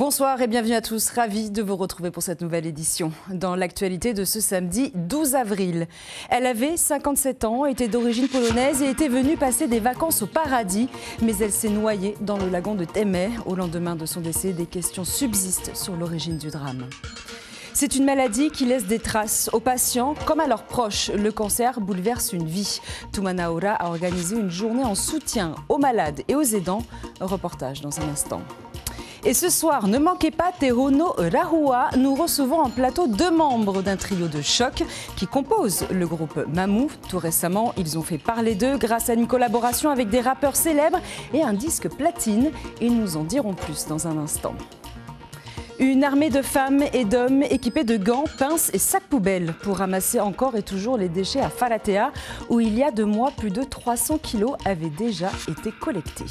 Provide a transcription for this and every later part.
Bonsoir et bienvenue à tous, ravi de vous retrouver pour cette nouvelle édition. Dans l'actualité de ce samedi 12 avril, elle avait 57 ans, était d'origine polonaise et était venue passer des vacances au paradis. Mais elle s'est noyée dans le lagon de Temay. Au lendemain de son décès, des questions subsistent sur l'origine du drame. C'est une maladie qui laisse des traces aux patients comme à leurs proches. Le cancer bouleverse une vie. Toumana Aura a organisé une journée en soutien aux malades et aux aidants. Reportage dans un instant. Et ce soir, ne manquez pas Tehono Rahua. Nous recevons en plateau deux membres d'un trio de choc qui composent le groupe Mamou. Tout récemment, ils ont fait parler d'eux grâce à une collaboration avec des rappeurs célèbres et un disque platine. Ils nous en diront plus dans un instant. Une armée de femmes et d'hommes équipés de gants, pinces et sacs poubelles pour ramasser encore et toujours les déchets à Faratea, où il y a 2 mois, plus de 300 kilos avaient déjà été collectés.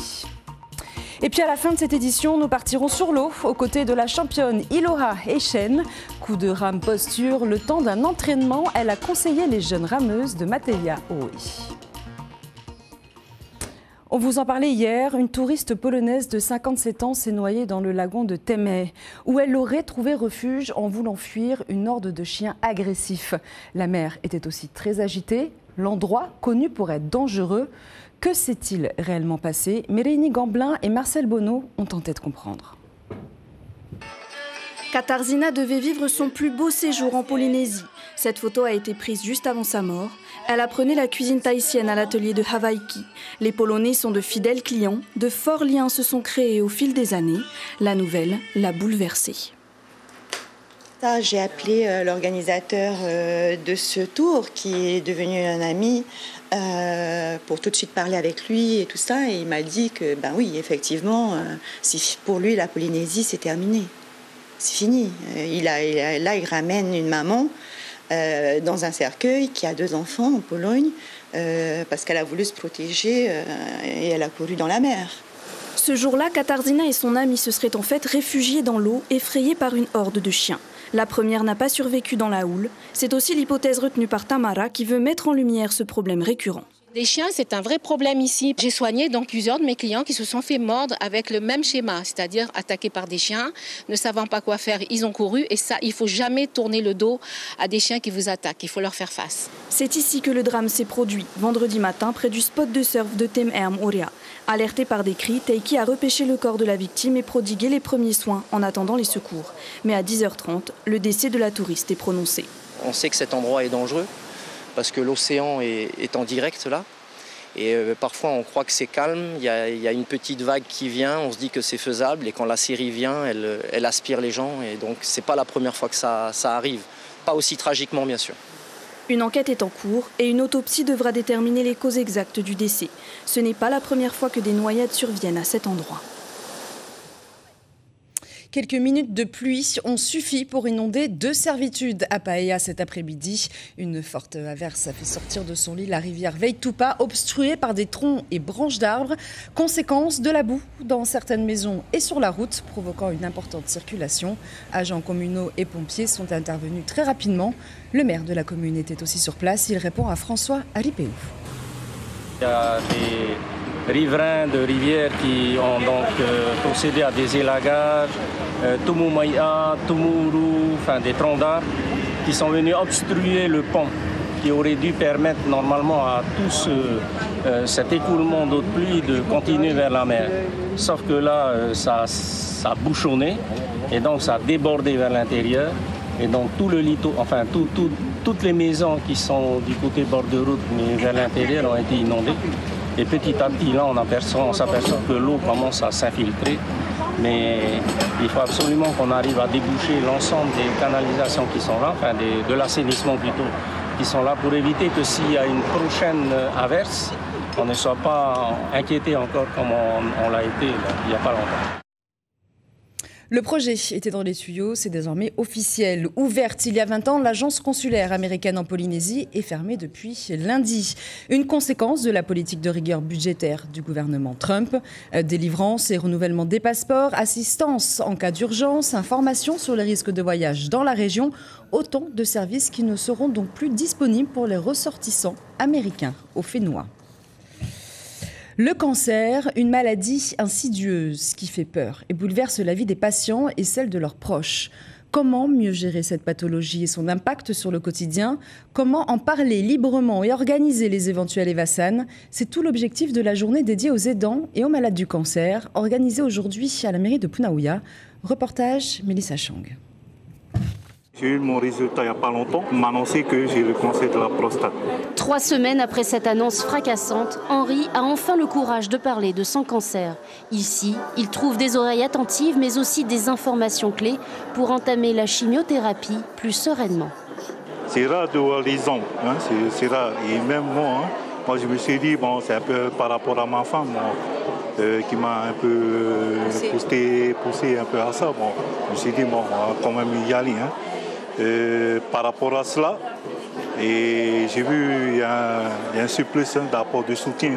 Et puis à la fin de cette édition, nous partirons sur l'eau aux côtés de la championne Iloha Echen. Coup de rame posture, le temps d'un entraînement, elle a conseillé les jeunes rameuses de Mateia Oe. On vous en parlait hier, une touriste polonaise de 57 ans s'est noyée dans le lagon de Temay, où elle aurait trouvé refuge en voulant fuir une horde de chiens agressifs. La mer était aussi très agitée, l'endroit connu pour être dangereux. Que s'est-il réellement passé? Mérénie Gamblin et Marcel Bonneau ont tenté de comprendre. Katarzyna devait vivre son plus beau séjour en Polynésie. Cette photo a été prise juste avant sa mort. Elle apprenait la cuisine tahitienne à l'atelier de Hawaiki. Les Polonais sont de fidèles clients. De forts liens se sont créés au fil des années. La nouvelle l'a bouleversée. J'ai appelé l'organisateur de ce tour, qui est devenu un ami, pour tout de suite parler avec lui et tout ça. Et il m'a dit que, ben oui, effectivement, pour lui, la Polynésie, c'est terminé. C'est fini. Là, il ramène une maman dans un cercueil qui a 2 enfants en Pologne, parce qu'elle a voulu se protéger et elle a couru dans la mer. Ce jour-là, Katarzyna et son ami se seraient en fait réfugiés dans l'eau, effrayés par une horde de chiens. La première n'a pas survécu dans la houle. C'est aussi l'hypothèse retenue par Tamara qui veut mettre en lumière ce problème récurrent. Les chiens, c'est un vrai problème ici. J'ai soigné donc plusieurs de mes clients qui se sont fait mordre avec le même schéma, c'est-à-dire attaqués par des chiens, ne savant pas quoi faire, ils ont couru. Et ça, il ne faut jamais tourner le dos à des chiens qui vous attaquent, il faut leur faire face. C'est ici que le drame s'est produit, vendredi matin, près du spot de surf de Temay Oria. Alerté par des cris, Teiki a repêché le corps de la victime et prodigué les premiers soins en attendant les secours. Mais à 10h30, le décès de la touriste est prononcé. On sait que cet endroit est dangereux, parce que l'océan est en direct là. Et parfois on croit que c'est calme, il y a une petite vague qui vient, on se dit que c'est faisable, et quand la série vient, elle aspire les gens, et donc c'est pas la première fois que ça arrive. Pas aussi tragiquement bien sûr. Une enquête est en cours et une autopsie devra déterminer les causes exactes du décès. Ce n'est pas la première fois que des noyades surviennent à cet endroit. Quelques minutes de pluie ont suffi pour inonder 2 servitudes à Paea cet après-midi. Une forte averse a fait sortir de son lit la rivière Veitupa, obstruée par des troncs et branches d'arbres. Conséquence de la boue dans certaines maisons et sur la route, provoquant une importante circulation. Agents communaux et pompiers sont intervenus très rapidement. Le maire de la commune était aussi sur place. Il répond à François Aripéou. Il y a des riverains de rivières qui ont donc procédé à des élagages, Tumumaia, Tumuru, enfin des troncs d'arbres qui sont venus obstruer le pont qui aurait dû permettre normalement à tout cet écoulement d'eau de pluie de continuer vers la mer. Sauf que là, ça a bouchonné et donc ça a débordé vers l'intérieur. Et donc tout le littoral, enfin toutes les maisons qui sont du côté bord de route mais vers l'intérieur ont été inondées. Et petit à petit, là, on s'aperçoit que l'eau commence à s'infiltrer. Mais il faut absolument qu'on arrive à déboucher l'ensemble des canalisations qui sont là, enfin de l'assainissement plutôt, qui sont là pour éviter que s'il y a une prochaine averse, on ne soit pas inquiété encore comme on l'a été il n'y a pas longtemps. Le projet était dans les tuyaux, c'est désormais officiel. Ouverte il y a 20 ans, l'agence consulaire américaine en Polynésie est fermée depuis lundi. Une conséquence de la politique de rigueur budgétaire du gouvernement Trump. Délivrance et renouvellement des passeports, assistance en cas d'urgence, information sur les risques de voyage dans la région. Autant de services qui ne seront donc plus disponibles pour les ressortissants américains au Fénois. Le cancer, une maladie insidieuse qui fait peur et bouleverse la vie des patients et celle de leurs proches. Comment mieux gérer cette pathologie et son impact sur le quotidien? Comment en parler librement et organiser les éventuels Evasan? C'est tout l'objectif de la journée dédiée aux aidants et aux malades du cancer, organisée aujourd'hui à la mairie de Punaouia. Reportage Mélissa Chang. J'ai eu mon résultat il n'y a pas longtemps. On m'a annoncé que j'ai le cancer de la prostate. 3 semaines après cette annonce fracassante, Henri a enfin le courage de parler de son cancer. Ici, il trouve des oreilles attentives, mais aussi des informations clés pour entamer la chimiothérapie plus sereinement. C'est rare de voir les hommes, hein, c'est rare. Et même moi je me suis dit, bon, c'est un peu par rapport à ma femme qui m'a un peu poussé un peu à ça. Bon, je me suis dit, bon, on va quand même y aller. Hein. Par rapport à cela, et j'ai vu il y a un surplus d'apport de soutien.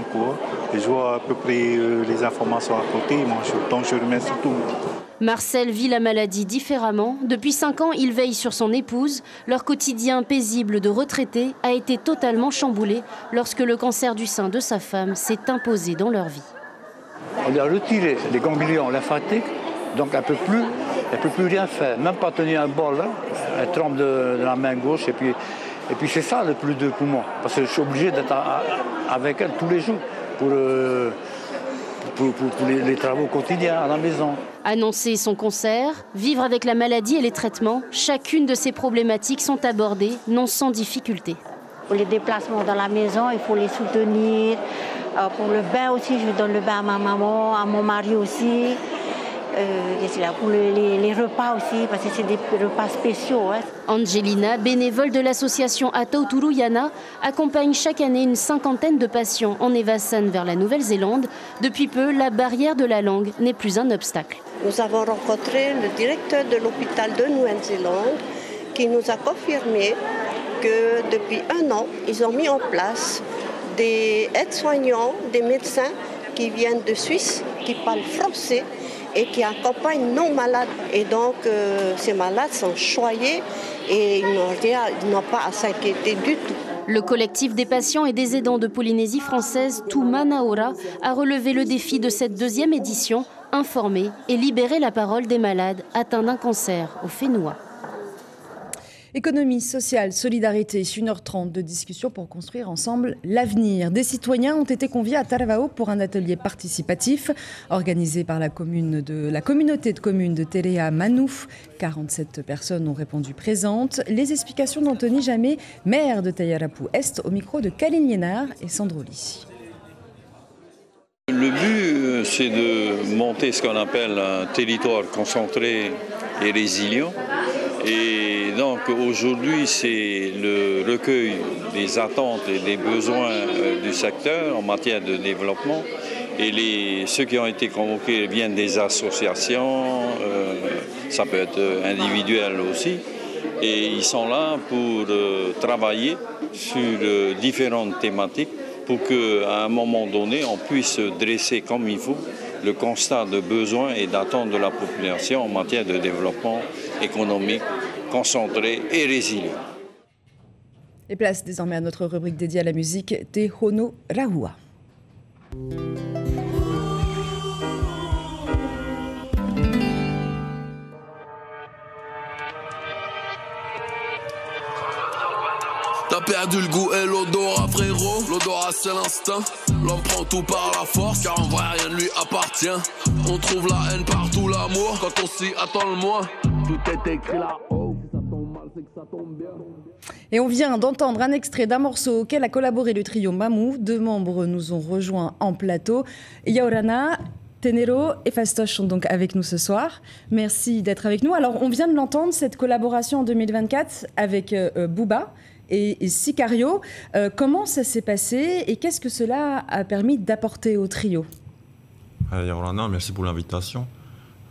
Et je vois à peu près les informations à côté, donc je remercie tout le monde. Marcel vit la maladie différemment. Depuis 5 ans, il veille sur son épouse. Leur quotidien paisible de retraité a été totalement chamboulé lorsque le cancer du sein de sa femme s'est imposé dans leur vie. On lui a retiré les ganglions lymphatiques, donc elle ne peut plus rien faire, même pas tenir un bol. Hein. Elle tremble de la main gauche et puis c'est ça le plus de poumons. Parce que je suis obligé d'être avec elle tous les jours pour les travaux quotidiens à la maison. Annoncer son cancer, vivre avec la maladie et les traitements, chacune de ces problématiques sont abordées, non sans difficulté. Pour les déplacements dans la maison, il faut les soutenir. Pour le bain aussi, je donne le bain à ma maman, à mon mari aussi. Pour les repas aussi, parce que c'est des repas spéciaux. Hein. Angelina, bénévole de l'association Atauturu-Yana, accompagne chaque année une 50aine de patients en Evasan vers la Nouvelle-Zélande. Depuis peu, la barrière de la langue n'est plus un obstacle. Nous avons rencontré le directeur de l'hôpital de Nouvelle-Zélande qui nous a confirmé que depuis 1 an, ils ont mis en place des aides-soignants, des médecins qui viennent de Suisse, qui parlent français et qui accompagnent nos malades. Et donc, ces malades sont choyés et ils n'ont pas à s'inquiéter du tout. Le collectif des patients et des aidants de Polynésie française, Tumanaora, a relevé le défi de cette 2e édition, informer et libérer la parole des malades atteints d'un cancer au Fénoua. Économie, sociale, solidarité, 1h30 de discussion pour construire ensemble l'avenir. Des citoyens ont été conviés à Taravao pour un atelier participatif organisé par la communauté de communes de Terea Manouf. 47 personnes ont répondu présentes. Les explications d'Anthony Jamet, maire de Tayarapu Est, au micro de Kaline Liénard et Sandro Ly. Le but, c'est de monter ce qu'on appelle un territoire concentré et résilient. Et donc aujourd'hui, c'est le recueil des attentes et des besoins du secteur en matière de développement. Et ceux qui ont été convoqués viennent des associations, ça peut être individuel aussi. Et ils sont là pour travailler sur différentes thématiques pour qu'à un moment donné, on puisse dresser comme il faut le constat de besoins et d'attentes de la population en matière de développement économique, concentré et résilient. Et place désormais à notre rubrique dédiée à la musique, Te Hono Rahua. T'as perdu le goût et l'odorat, frérot. L'odorat c'est l'instinct. L'homme prend tout par la force, car en vrai rien ne lui appartient. On trouve la haine partout, l'amour, quand on s'y attend le moins. Tout est écrit là-haut. Si ça tombe mal, c'est que ça tombe bien. Et on vient d'entendre un extrait d'un morceau auquel a collaboré le trio Mamou. 2 membres nous ont rejoints en plateau. Yaorana, Tenero et Fastoche sont donc avec nous ce soir. Merci d'être avec nous. Alors, on vient de l'entendre, cette collaboration en 2024 avec Booba et Sicario. Comment ça s'est passé et qu'est-ce que cela a permis d'apporter au trio? Yaorana, merci pour l'invitation.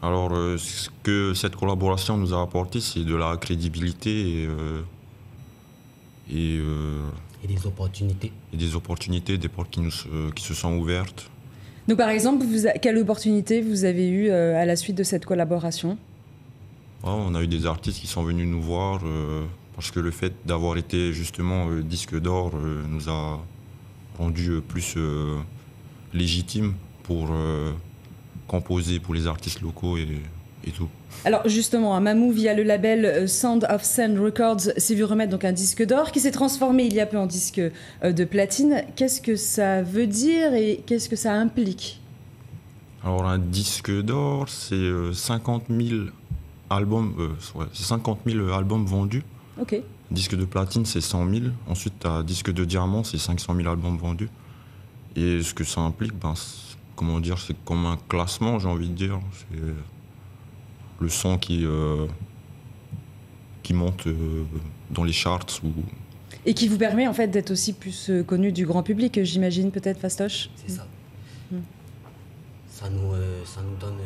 Alors, ce que cette collaboration nous a apporté, c'est de la crédibilité et des opportunités. Et des opportunités, des portes qui se sont ouvertes. Donc, par exemple, quelle opportunité vous avez eue à la suite de cette collaboration? On a eu des artistes qui sont venus nous voir parce que le fait d'avoir été justement disque d'or nous a rendu plus légitime pour composer pour les artistes locaux et tout. Alors justement, Mamou, via le label Sound of Sand Records, s'est vu remettre donc un disque d'or qui s'est transformé il y a peu en disque de platine. Qu'est-ce que ça veut dire et qu'est-ce que ça implique? Alors un disque d'or, c'est 50 000 albums, 50 000 albums vendus. Ok. Disque de platine, c'est 100 000. Ensuite, un disque de diamant, c'est 500 000 albums vendus. Et ce que ça implique, comment dire, c'est comme un classement, j'ai envie de dire. C'est le son qui monte dans les charts. Et qui vous permet en fait d'être aussi plus connu du grand public, j'imagine, peut-être, Fastoche? C'est ça. Ça nous donne...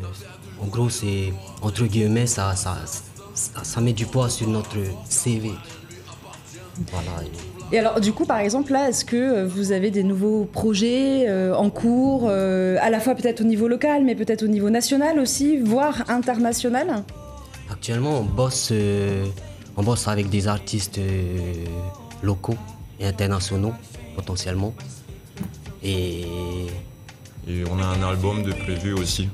en gros, c'est, entre guillemets, ça met du poids sur notre CV. Voilà. Et alors, du coup, par exemple, là, est-ce que vous avez des nouveaux projets en cours, à la fois peut-être au niveau local, mais peut-être au niveau national aussi, voire international? Actuellement, on bosse avec des artistes locaux et internationaux, potentiellement. Et on a un album de prévu aussi,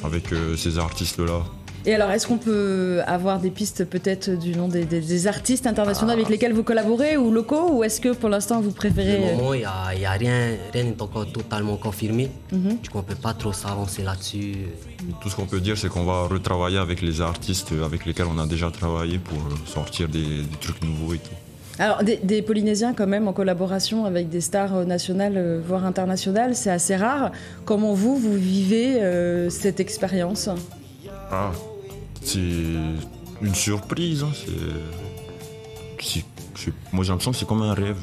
avec ces artistes-là. Et alors, est-ce qu'on peut avoir des pistes peut-être du nom des artistes internationaux avec lesquels vous collaborez ou locaux, ou est-ce que pour l'instant vous préférez... Pour le moment, il n'y a rien n'est encore totalement confirmé. Du coup, on ne peut pas trop s'avancer là-dessus. Tout ce qu'on peut dire, c'est qu'on va retravailler avec les artistes avec lesquels on a déjà travaillé pour sortir des trucs nouveaux et tout. Alors, des Polynésiens quand même en collaboration avec des stars nationales, voire internationales, c'est assez rare. Comment vous vivez cette expérience? C'est une surprise. Hein. Moi, j'ai l'impression que c'est comme un rêve.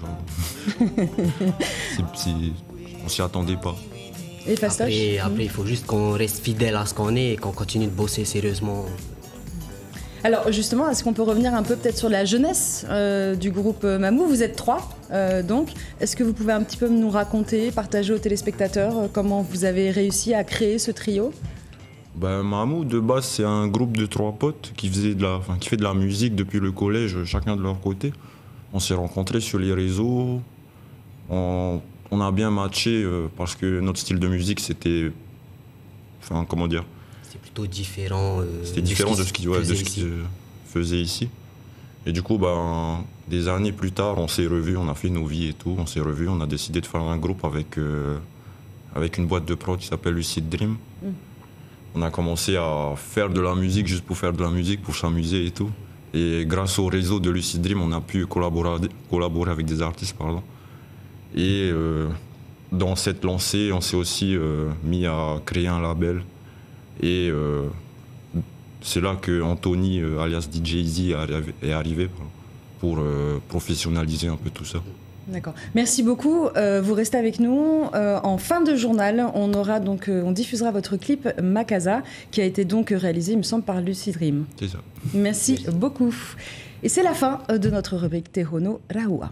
On s'y attendait pas. Et Fastoche? Après, il faut juste qu'on reste fidèle à ce qu'on est et qu'on continue de bosser sérieusement. Alors justement, est-ce qu'on peut revenir un peu peut-être sur la jeunesse du groupe Mamou? Vous êtes 3, donc. Est-ce que vous pouvez un petit peu nous raconter, partager aux téléspectateurs comment vous avez réussi à créer ce trio? Mamou, de base, c'est un groupe de 3 potes qui fait de la musique depuis le collège, chacun de leur côté. On s'est rencontrés sur les réseaux. On a bien matché parce que notre style de musique, c'était... comment dire? C'est plutôt différent. C'était différent de ce qui se faisait ici. Et du coup, des années plus tard, on s'est revus, on a fait nos vies et tout. On s'est revus, on a décidé de faire un groupe avec une boîte de prod qui s'appelle Lucid Dream. On a commencé à faire de la musique juste pour faire de la musique, pour s'amuser et tout. Et grâce au réseau de Lucid Dream, on a pu collaborer avec des artistes, Et dans cette lancée, on s'est aussi mis à créer un label. Et c'est là que Anthony, alias DJ Easy, est arrivé pour professionnaliser un peu tout ça. D'accord. Merci beaucoup. Vous restez avec nous. En fin de journal, on diffusera votre clip Makaza, qui a été donc réalisé, il me semble, par Lucid Dream. C'est ça. Merci beaucoup. Et c'est la fin de notre rubrique Tehono Rahua.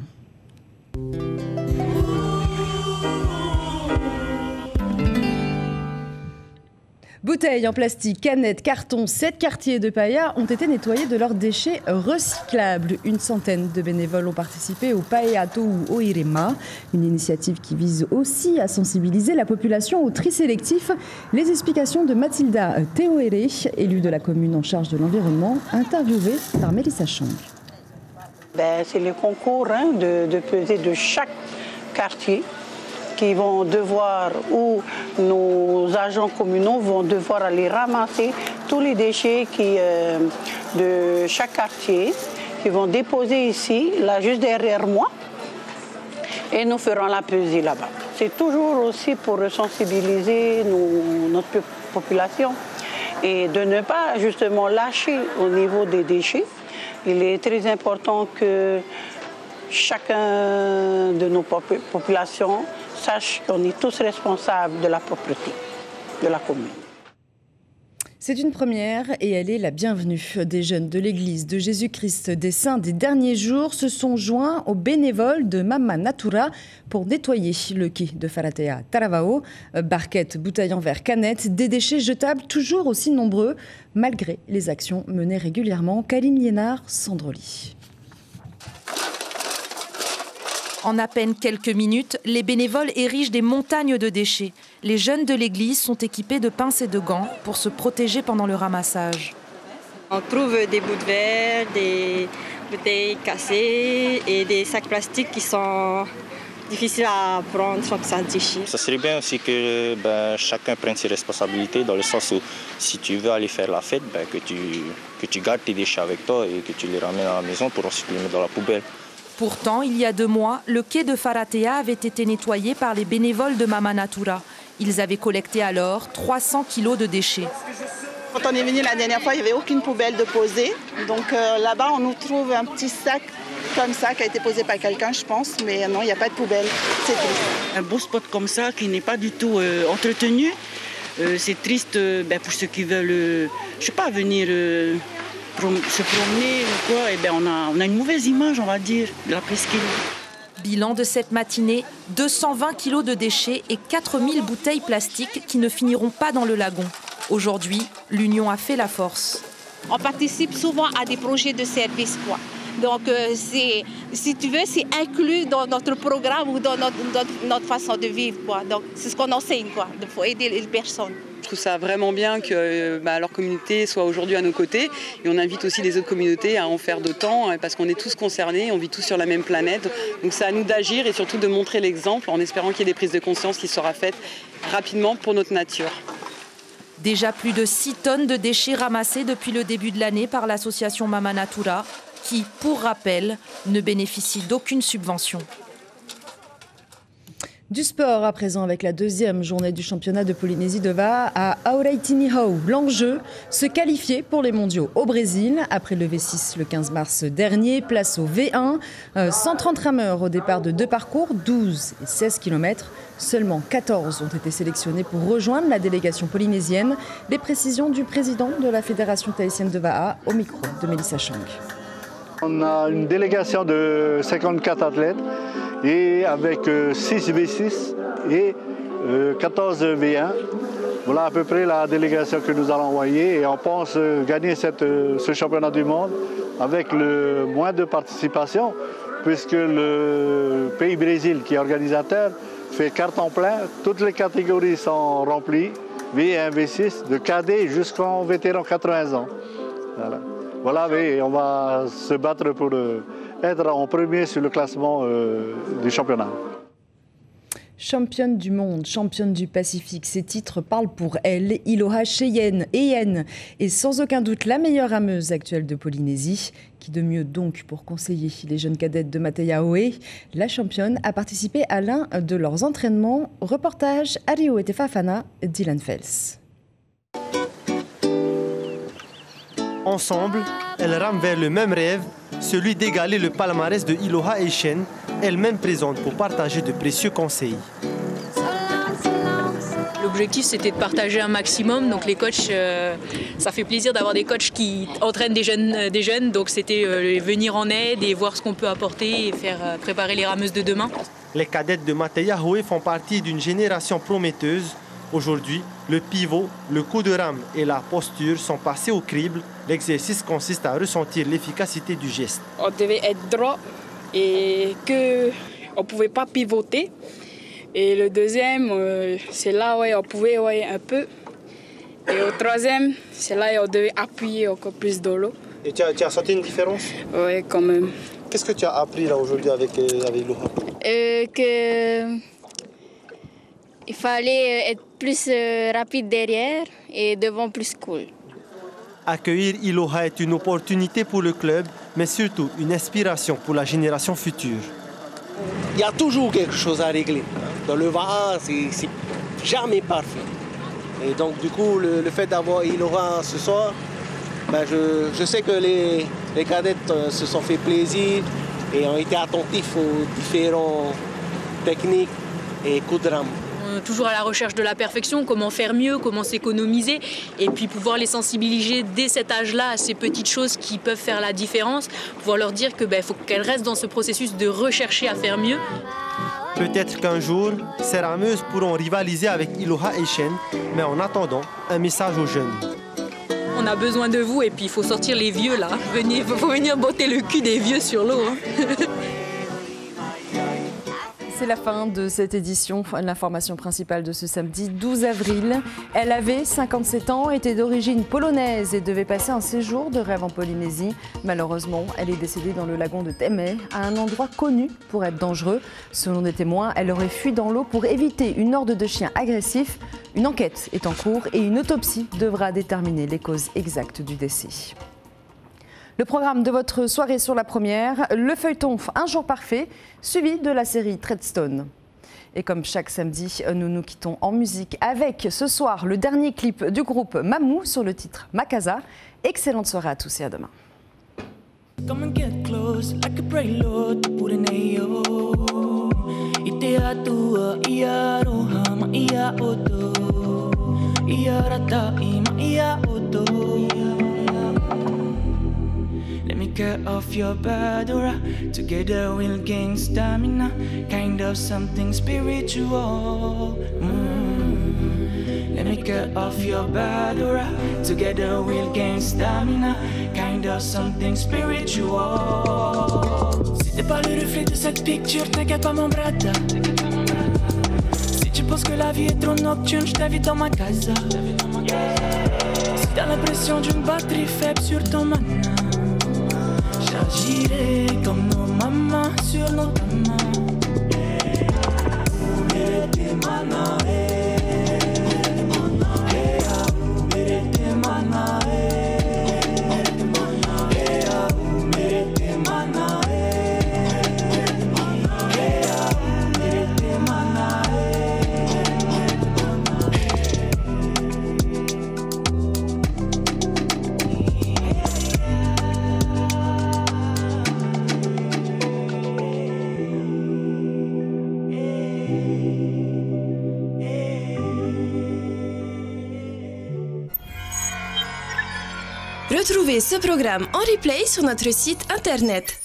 Bouteilles en plastique, canettes, cartons, 7 quartiers de Paia ont été nettoyés de leurs déchets recyclables. Une centaine de bénévoles ont participé au Paia Tou Oirema, une initiative qui vise aussi à sensibiliser la population au tri sélectif. Les explications de Mathilda Théoéré, élue de la commune en charge de l'environnement, interviewée par Mélissa Chang. C'est le concours de pesée de chaque quartier qui vont devoir, ou nos agents communaux vont devoir aller ramasser tous les déchets de chaque quartier, qui vont déposer ici, là juste derrière moi, et nous ferons la pesée là-bas. C'est toujours aussi pour sensibiliser notre population et de ne pas justement lâcher au niveau des déchets. Il est très important que chacun de nos populations sache qu'on est tous responsables de la propreté de la commune. C'est une première et elle est la bienvenue. Des jeunes de l'église de Jésus-Christ des Saints des derniers jours se sont joints aux bénévoles de Mama Natura pour nettoyer le quai de Faratea Taravao. Barquettes, bouteilles en verre, canettes, des déchets jetables toujours aussi nombreux malgré les actions menées régulièrement. Kaline Liénard, Sandroli. En à peine quelques minutes, les bénévoles érigent des montagnes de déchets. Les jeunes de l'église sont équipés de pinces et de gants pour se protéger pendant le ramassage. On trouve des bouts de verre, des bouteilles cassées et des sacs plastiques qui sont difficiles à prendre sans que ça déchire. Ça serait bien aussi que chacun prenne ses responsabilités, dans le sens où si tu veux aller faire la fête, que tu gardes tes déchets avec toi et que tu les ramènes à la maison pour ensuite les mettre dans la poubelle. Pourtant, il y a 2 mois, le quai de Faratea avait été nettoyé par les bénévoles de Mama Natura. Ils avaient collecté alors 300 kilos de déchets. Quand on est venu la dernière fois, il n'y avait aucune poubelle de poser. Donc là-bas, on nous trouve un petit sac comme ça qui a été posé par quelqu'un, je pense. Mais non, il n'y a pas de poubelle. C'est triste. Un beau spot comme ça qui n'est pas du tout entretenu. C'est triste pour ceux qui veulent, je sais pas, venir se promener ou quoi. Et on a une mauvaise image, on va dire, de la presqu'île. Bilan de cette matinée, 220 kilos de déchets et 4000 bouteilles plastiques qui ne finiront pas dans le lagon. Aujourd'hui, l'union a fait la force. On participe souvent à des projets de service, quoi. Donc, si tu veux, c'est inclus dans notre programme ou dans notre façon de vivre, quoi. Donc, c'est ce qu'on enseigne, quoi. Il faut aider les personnes. Je trouve ça vraiment bien que leur communauté soit aujourd'hui à nos côtés. Et on invite aussi les autres communautés à en faire d'autant, parce qu'on est tous concernés, on vit tous sur la même planète. Donc, c'est à nous d'agir et surtout de montrer l'exemple en espérant qu'il y ait des prises de conscience qui seront faites rapidement pour notre nature. Déjà plus de 6 tonnes de déchets ramassés depuis le début de l'année par l'association Mama Natura, qui, pour rappel, ne bénéficie d'aucune subvention. Du sport à présent avec la 2e journée du championnat de Polynésie de Va'a à Auraitini-Hau. L'enjeu, se qualifier pour les mondiaux au Brésil. Après le V6 le 15 mars dernier, place au V1. 130 rameurs au départ de 2 parcours, 12 et 16 km. Seulement 14 ont été sélectionnés pour rejoindre la délégation polynésienne. Les précisions du président de la Fédération tahitienne de Va'a au micro de Mélissa Chang. On a une délégation de 54 athlètes et avec 6 V6 et 14 V1. Voilà à peu près la délégation que nous allons envoyer et on pense gagner ce championnat du monde avec le moins de participation puisque le pays Brésil qui est organisateur fait carton plein. Toutes les catégories sont remplies, V1, V6, de cadet jusqu'en vétéran 80 ans. Voilà, mais on va se battre pour être en premier sur le classement du championnat. Championne du monde, championne du Pacifique, ces titres parlent pour elle. Iloha Cheyenne est sans aucun doute la meilleure rameuse actuelle de Polynésie. Qui de mieux donc pour conseiller les jeunes cadettes de Mateaoe. La championne a participé à l'un de leurs entraînements. Reportage Ario et Tefafana, Dylan Fels. Ensemble, elles rament vers le même rêve, celui d'égaler le palmarès de Iloha Echen, elle-même présente pour partager de précieux conseils. L'objectif, c'était de partager un maximum. Donc les coachs, ça fait plaisir d'avoir des coachs qui entraînent des jeunes. Donc c'était venir en aide et voir ce qu'on peut apporter et faire préparer les rameuses de demain. Les cadettes de Mateaoe font partie d'une génération prometteuse. Aujourd'hui, le pivot, le coup de rame et la posture sont passés au crible. L'exercice consiste à ressentir l'efficacité du geste. On devait être droit et qu'on ne pouvait pas pivoter. Et le deuxième, c'est là où on pouvait un peu. Et au troisième, c'est là où on devait appuyer encore plus de l'eau. Et tu as senti une différence? Oui, quand même. Qu'est-ce que tu as appris là aujourd'hui avec Iloha? Il fallait être plus rapide derrière et devant plus cool. Accueillir Iloha est une opportunité pour le club, mais surtout une inspiration pour la génération future. Il y a toujours quelque chose à régler. Dans le Va'a, c'est jamais parfait. Et donc du coup, le fait d'avoir Iloha ce soir, je sais que les cadettes se sont fait plaisir et ont été attentifs aux différentes techniques et coups de rame. Toujours à la recherche de la perfection, comment faire mieux, comment s'économiser et puis pouvoir les sensibiliser dès cet âge-là à ces petites choses qui peuvent faire la différence, pouvoir leur dire que faut qu'elles restent dans ce processus de rechercher à faire mieux. Peut-être qu'un jour, ces rameuses pourront rivaliser avec Iloha Echen, mais en attendant, un message aux jeunes. On a besoin de vous et puis il faut sortir les vieux là. Il faut venir botter le cul des vieux sur l'eau. C'est la fin de cette édition. L'information principale de ce samedi 12 avril. Elle avait 57 ans, était d'origine polonaise et devait passer un séjour de rêve en Polynésie. Malheureusement, elle est décédée dans le lagon de Temay, à un endroit connu pour être dangereux. Selon des témoins, elle aurait fui dans l'eau pour éviter une horde de chiens agressifs. Une enquête est en cours et une autopsie devra déterminer les causes exactes du décès. Le programme de votre soirée sur la première, le feuilleton Un jour parfait, suivi de la série Treadstone. Et comme chaque samedi, nous nous quittons en musique avec ce soir le dernier clip du groupe Mamou sur le titre Makasa. Excellente soirée à tous et à demain. Let me cut off your badura. Together we'll gain stamina. Kind of something spiritual. Let me cut off your badura. Together we'll gain stamina. Kind of something spiritual. Si t'es pas le reflet de cette picture, t'inquiète pas mon brada. Si tu penses que la vie est trop nocturne, je t'invite dans ma casa. Si t'as l'impression d'une batterie faible sur ton mana, j'agirai comme nos mamans sur nos mamans. Retrouvez ce programme en replay sur notre site internet